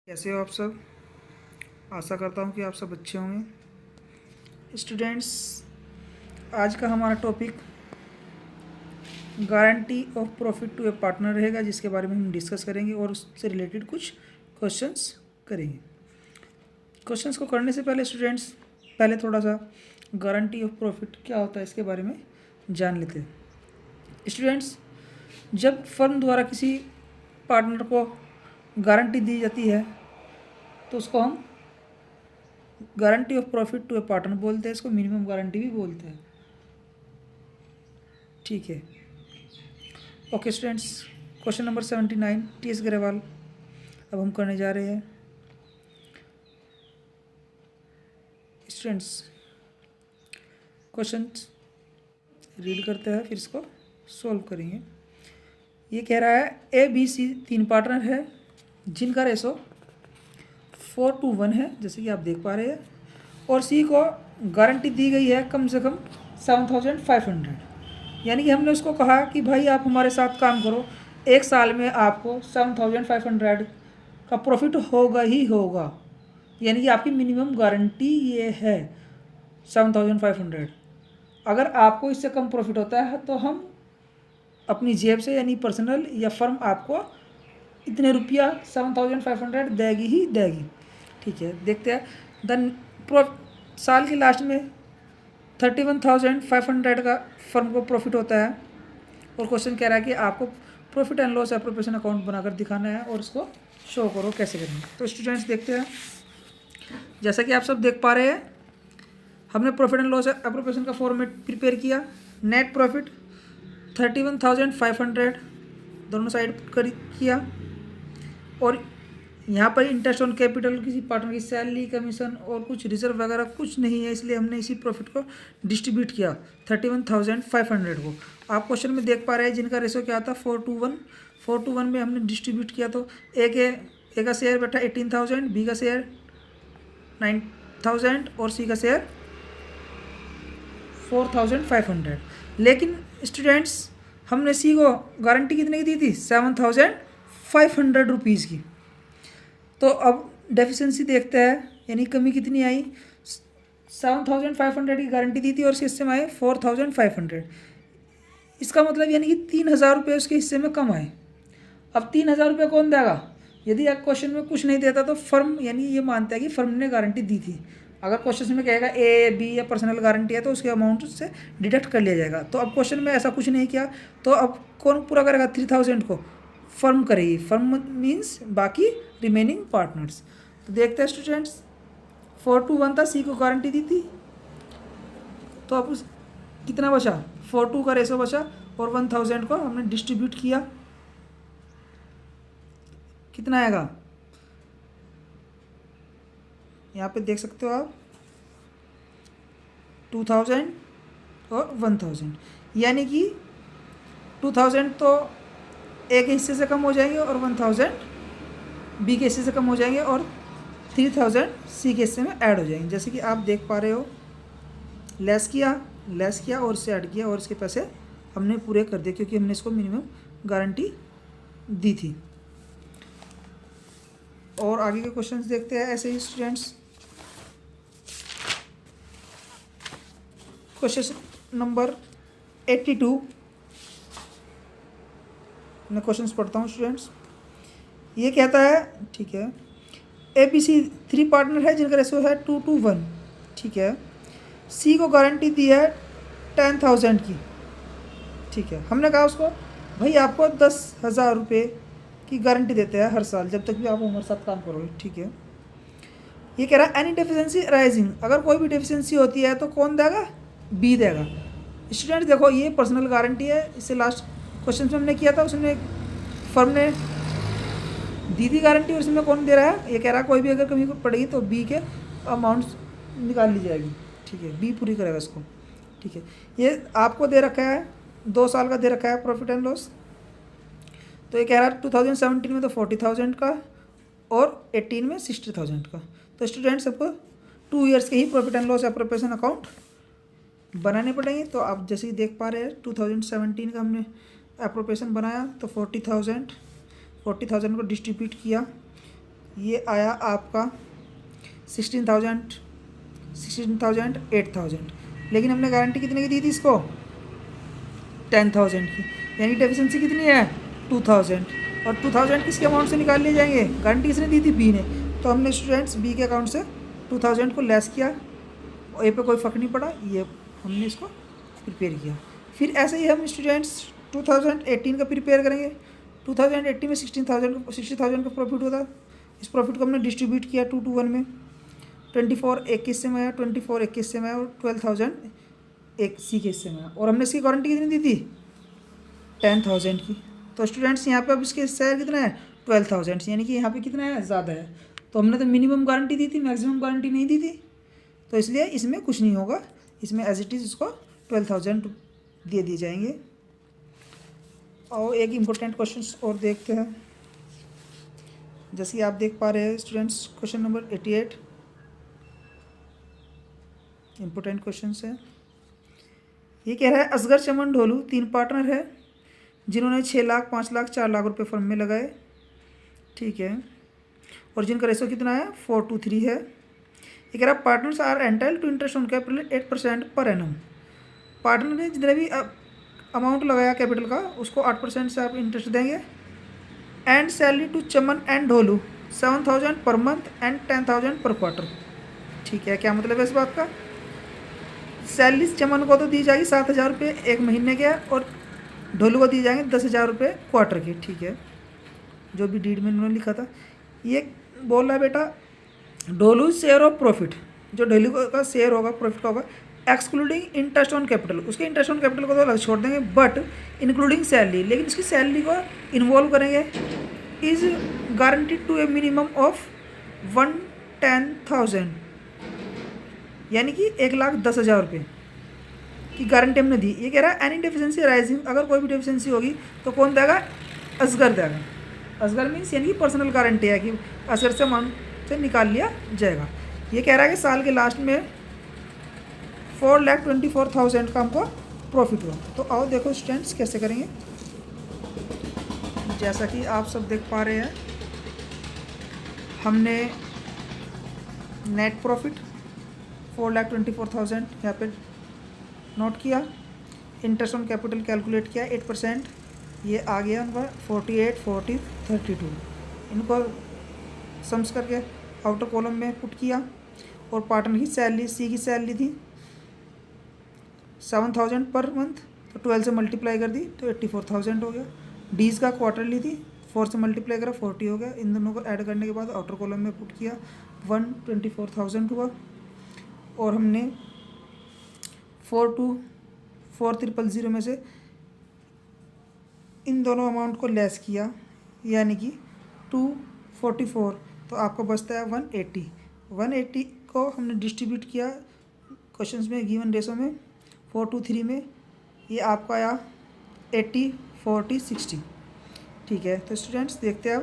कैसे हो आप सब। आशा करता हूँ कि आप सब अच्छे होंगे। स्टूडेंट्स, आज का हमारा topic guarantee of profit to a partner रहेगा, जिसके बारे में हम डिस्कस करेंगे और उससे रिलेटेड कुछ क्वेश्चंस करेंगे। क्वेश्चंस को करने से पहले स्टूडेंट्स, पहले थोड़ा सा गारंटी ऑफ प्रॉफिट क्या होता है इसके बारे में जान लेते हैं। स्टूडेंट्स, जब फर्म द्वारा किसी पार्टनर को गारंटी दी जाती है तो उसको हम guarantee of profit to a partner बोलते हैं। इसको मिनिमम गारंटी भी बोलते हैं। ठीक है। Okay students, question number 79 T.S.. Grewal अब हम करने जा रहे हैं। स्टूडेंट्स, क्वेश्चन रीड करते हैं, फिर इसको सॉल्व करेंगे। ये कह रहा है ए बी सी 3 पार्टनर है जिनका रेशो 4:1 है, जैसे कि आप देख पा रहे हैं, और सी को गारंटी दी गई है कम से कम 7,500। यानी कि हमने उसको कहा कि भाई आप हमारे साथ काम करो, 1 साल में आपको 7,500 का प्रॉफिट होगा ही होगा। यानी कि आपकी मिनिमम गारंटी ये है 7,500। अगर आपको इससे कम प्रॉफिट होता है तो हम अपनी जेब से यानी पर्सनल या फर्म आपको इतने रुपया 7,500 देगी ही देगी। ठीक है, देखते हैं। देन साल के लास्ट में 31,500 का फर्म को प्रॉफिट होता है और क्वेश्चन कह रहा है कि आपको profit and loss appropriation account बनाकर दिखाना है और उसको शो करो कैसे करेंगे। तो स्टूडेंट्स देखते हैं। जैसा कि आप सब देख पा रहे हैं, हमने प्रॉफिट एंड लॉस एप्रोप्रिएशन का फॉर्मेट प्रिपेयर किया। नेट प्रॉफिट 31,500 दोनों साइड किया, और यहाँ पर इंटरेस्ट ऑन कैपिटल, किसी पार्टनर की सैलरी, कमीशन और कुछ रिजर्व वगैरह कुछ नहीं है, इसलिए हमने इसी प्रॉफिट को डिस्ट्रीब्यूट किया 31,500 को। आप क्वेश्चन में देख पा रहे हैं जिनका रेशो क्या था 4:1। 4:1 में हमने डिस्ट्रीब्यूट किया तो ए का शेयर बैठा 18,000, बी का शेयर 9,000 और सी का शेयर 4,500। लेकिन स्टूडेंट्स, हमने सी को गारंटी कितने की दी थी 7,500 रुपीज़ की। तो अब डेफिशिएंसी देखते हैं, यानी कमी कितनी आई। 7,500 की गारंटी दी थी और उसके हिस्से में आए 4,500। इसका मतलब यानी कि 3,000 रुपये उसके हिस्से में कम आए। अब 3,000 रुपये कौन देगा? यदि आप क्वेश्चन में कुछ नहीं देता तो फर्म, यानी ये मानता है कि फर्म ने गारंटी दी थी। अगर क्वेश्चन में कहेगा ए बी या पर्सनल गारंटी है तो उसके अमाउंट से डिडक्ट कर लिया जाएगा। तो अब क्वेश्चन में ऐसा कुछ नहीं किया, तो अब कौन पूरा करेगा 3,000 को? फर्म करेगी। फर्म मीन्स बाकी रिमेनिंग पार्टनर्स। तो देखते हैं स्टूडेंट्स, 4:1 था, सी को गारंटी दी थी, तो अब कितना बचा? 4:2 का रेशो बचा और 1,000 को हमने डिस्ट्रीब्यूट किया। कितना आएगा यहाँ पे देख सकते हो आप, 2,000 और 1,000। यानी कि 2,000 तो ए के हिस्से से कम हो जाएंगे और 1,000 बी के हिस्से से कम हो जाएंगे और 3,000 सी के हिस्से में ऐड हो जाएंगे। जैसे कि आप देख पा रहे हो, लेस किया और इससे ऐड किया और इसके पैसे हमने पूरे कर दिए क्योंकि हमने इसको मिनिमम गारंटी दी थी। और आगे के क्वेश्चंस देखते हैं ऐसे ही स्टूडेंट्स। क्वेश्चन नंबर 82 मैं क्वेश्चंस पढ़ता हूँ स्टूडेंट्स। ये कहता है, ठीक है, ए बी सी 3 पार्टनर है जिनका रेशो है 2:1। ठीक है, सी को गारंटी दी है 10,000 की। ठीक है, हमने कहा उसको भाई आपको 10,000 रुपये की गारंटी देते हैं हर साल, जब तक भी आप हमारे साथ काम करोगे। ठीक है, ये कह रहा है एनी डेफिशिएंसी राइजिंग, अगर कोई भी डेफिशिएंसी होती है तो कौन देगा? बी देगा। स्टूडेंट देखो, ये पर्सनल गारंटी है, इससे लास्ट क्वेश्चन में हमने किया था, उसमें फर्म ने दी थी गारंटी और इसमें कौन दे रहा है? ये कह रहा है कोई भी अगर कमी पड़ेगी तो बी के अमाउंट निकाल ली जाएगी। ठीक है, बी पूरी करेगा इसको। ठीक है, ये आपको दे रखा है 2 साल का दे रखा है प्रॉफिट एंड लॉस। तो ये कह रहा है 2017 में तो 40,000 का और 18 में 60,000 का। तो स्टूडेंट सबको 2 ईयर्स के ही profit and loss appropriation account बनाने पड़ेंगे। तो आप जैसे ही देख पा रहे हैं 2017 का हमने एप्रोप्रिएशन बनाया तो 40,000 को डिस्ट्रीब्यूट किया ये आया आपका 16,000, 8,000, लेकिन हमने गारंटी कितने की दी थी इसको? 10,000 की, यानी डेफिशिएंसी कितनी है? 2,000। और 2,000 किसके अमाउंट से निकाल लिए जाएंगे? गारंटी किसने दी थी? बी ने। तो हमने स्टूडेंट्स बी के अकाउंट से 2,000 को लेस किया, और ए पे कोई फ़र्क नहीं पड़ा, ये हमने इसको प्रिपेयर किया। फिर ऐसे ही हम स्टूडेंट्स 2018 का प्रिपेयर करेंगे। 2018 में 60,000 का प्रॉफिट होता। इस प्रॉफिट को हमने डिस्ट्रीब्यूट किया 2 to 1 में। 24 एक के हिस्से में आया, 24 एक के हिस्से में आया, और 12,000 एक सी के हिस्से में आया। और हमने इसकी गारंटी कितनी दी थी? 10,000 की। तो स्टूडेंट्स यहाँ पे अब इसके शेयर कितना है? 12,000, यानी कि यहाँ पे कितना है? ज़्यादा है। तो हमने तो मिनिमम गारंटी दी थी, मैक्सिमम गारंटी नहीं दी थी, तो इसलिए इसमें कुछ नहीं होगा, इसमें एज इट इज़ इसको 12,000 दे दिए जाएंगे। और एक इम्पोर्टेंट क्वेश्चन और देखते हैं, जैसे कि आप देख पा रहे हैं students, question number 88 important question है। ये कह रहा है असगर चमन ढोलू 3 पार्टनर है जिन्होंने 6 लाख, 5 लाख, 4 लाख रुपए फर्म में लगाए, ठीक है, और जिनका रेशो कितना है? 4:3 है। ये कह रहा है partners are entitled to interest on capital 8% पर एनम। पार्टनर ने जितने भी अमाउंट लगाया कैपिटल का, उसको 8% से आप इंटरेस्ट देंगे। And salary to Chaman and Dholu 7,000 per month and 10,000 पर क्वार्टर, ठीक है। क्या मतलब है इस बात का? सैलरी चमन को तो दी जाएगी 7,000 रुपये एक महीने के, और ढोलू को दी जाएंगे 10,000 रुपये क्वार्टर के, ठीक है, जो भी डीड में उन्होंने लिखा था। ये बोल रहा है बेटा ढोलू शेयर ऑफ प्रॉफिट, जो ढोलू का शेयर होगा प्रॉफिट का होगा, एक्सक्लूडिंग इंटरेस्ट ऑन कैपिटल, उसके इंटरेस्ट ऑन कैपिटल को तो अलग छोड़ देंगे, बट इंक्लूडिंग सैलरी, लेकिन उसकी सैलरी को इन्वॉल्व करेंगे, is guaranteed to a minimum of 110,000, यानी कि 1,10,000 रुपये की गारंटी हमने दी। ये कह रहा है एनी डेफिशिएंसी राइजिंग, अगर कोई भी डेफिशिएंसी होगी तो कौन देगा? असगर देगा। असगर मीन्स यानी कि पर्सनल गारंटी है कि असगर से अमाउंट से निकाल लिया जाएगा। ये कह रहा है कि साल के लास्ट में 4,24,000 का हमको प्रॉफिट हुआ। तो आओ देखो स्टूडेंट्स कैसे करेंगे। जैसा कि आप सब देख पा रहे हैं, हमने नेट प्रॉफिट 4,24,000 यहाँ पे नोट किया, इंटरेस्ट ऑन कैपिटल कैलकुलेट किया 8%, ये आ गया उनका 48, 40, 32, इनको सम्स करके आउटर कॉलम में पुट किया। और पार्टनर की सैलरी, सी की सैलरी थी 7,000 पर मंथ, तो 12 से मल्टीप्लाई कर दी तो 84,000 हो गया। डीज का क्वार्टरली थी, 4 से मल्टीप्लाई करा 40 हो गया। इन दोनों को ऐड करने के बाद आउटर कॉलम में पुट किया 124,000 हुआ। और हमने 4,000 में से इन दोनों अमाउंट को लेस किया, यानी कि 244, तो आपको बचता है 180। 180 को हमने डिस्ट्रीब्यूट किया क्वेश्चंस में गिवन रेशो में 4:3 में, ये आपका आया 80, 40, 60, ठीक है। तो स्टूडेंट्स देखते हैं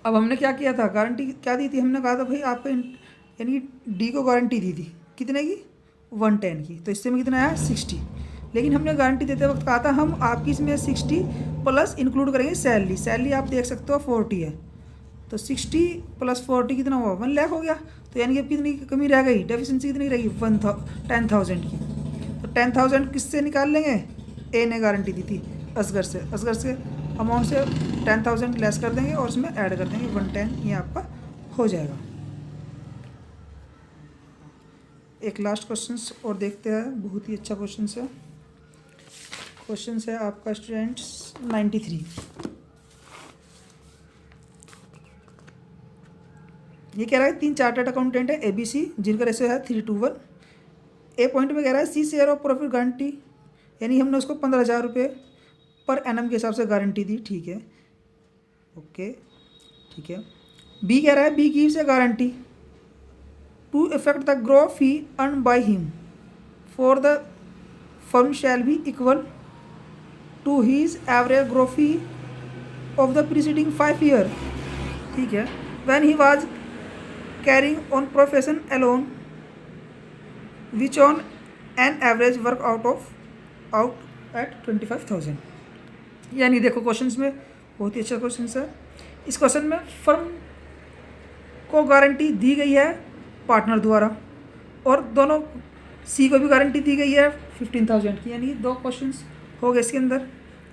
अब हमने क्या किया था, गारंटी क्या दी थी? हमने कहा था भाई आपको यानी कि डी को गारंटी दी थी कितने की? 110 की। तो इससे में कितना आया? 60। लेकिन हमने गारंटी देते वक्त कहा था हम आपकी इसमें 60 प्लस इंक्लूड करेंगे सैलरी। सैलरी आप देख सकते हो 40 है, तो 60 प्लस 40 कितना हुआ? 1 लाख हो गया। तो यानी कि अब कितनी कमी रह गई? डेफिशिएंसी कितनी रही? 10,000 की। तो 10,000 किससे निकाल लेंगे? ए ने गारंटी दी थी असगर से। असगर से अमाउंट से 10,000 लेस कर देंगे और उसमें ऐड कर देंगे 110, ये आपका हो जाएगा। एक लास्ट क्वेश्चन और देखते हैं, बहुत ही अच्छा क्वेश्चन है। क्वेश्चन है आपका स्टूडेंट्स 93। ये कह रहा है 3 चार्टर्ड अकाउंटेंट है ABC, जिनका रेशियो है 3:1। ए पॉइंट में कह रहा है C share of profit guarantee, यानी हमने उसको 15,000 रुपये पर एनम के हिसाब से गारंटी दी, ठीक है, ओके, ठीक है। बी कह रहा है B gives a guarantee to effect the gross fee earn by him for the firm shall be equal to his average gross fee of the preceding 5 year, ठीक है, when he was carrying on profession alone which on an average work out at 25,000। यानी देखो questions में बहुत ही अच्छा question है। इस question में फर्म को गारंटी दी गई है पार्टनर द्वारा और दोनों सी को भी गारंटी दी गई है 15,000 की, यानी 2 क्वेश्चंस हो गए इसके अंदर।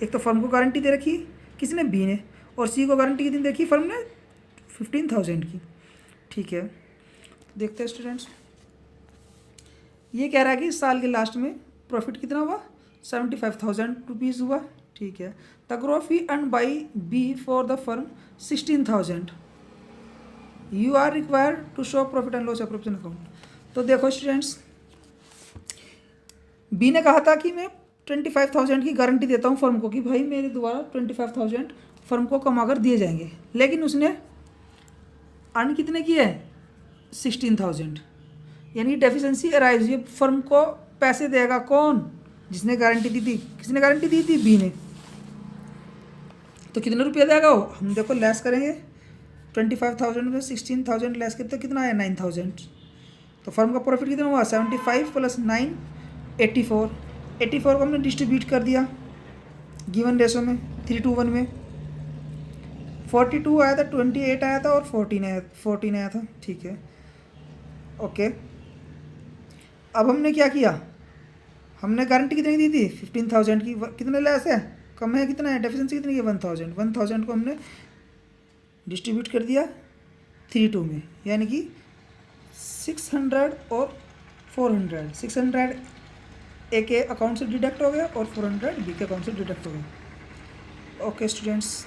एक तो फर्म को गारंटी दे रखी किसने, बी ने, और सी को गारंटी कितनी दे रखी फर्म ने 15,000 की। ठीक है, देखते हैं स्टूडेंट्स। ये कह रहा है कि साल के लास्ट में प्रॉफिट कितना हुआ, 75,000 रुपीज़ हुआ। ठीक है, the gross fee earn by B for the firm 16,000। You are required to show profit and loss appropriation account. तो देखो स्टूडेंट्स, बी ने कहा था कि मैं 25,000 की गारंटी देता हूँ फर्म को कि भाई मेरे द्वारा 25,000 फर्म को कमा कर दिए जाएंगे, लेकिन उसने अर्न कितने किए हैं, 16,000, यानी डेफिशिएंसी अराइज। ये फर्म को पैसे देगा कौन, जिसने गारंटी दी थी। किसने गारंटी दी थी, बी ने। तो कितने रुपये देगा वो, हम देखो लेस करेंगे 25,000 में 16,000 लेस करते तो कितना आया, 9,000। तो फर्म का प्रॉफिट कितना हुआ, 75 + 9 84। 84 को हमने डिस्ट्रीब्यूट कर दिया गिवन रेशो में 3:1 में। 42 आया था, 28 आया था और 14 आया था। ठीक है, ओके। अब हमने क्या किया, हमने गारंटी कितनी दी थी, 15,000 की। कितने लेस है, कम है, कितना है, डेफिशिएंसी कितनी है, 1,000। 1,000 को हमने डिस्ट्रीब्यूट कर दिया 3:2 में, यानी कि 600 और 400। 600 ए के अकाउंट से डिडक्ट हो गया और 400 बी के अकाउंट से डिडक्ट हो गया। Okay students.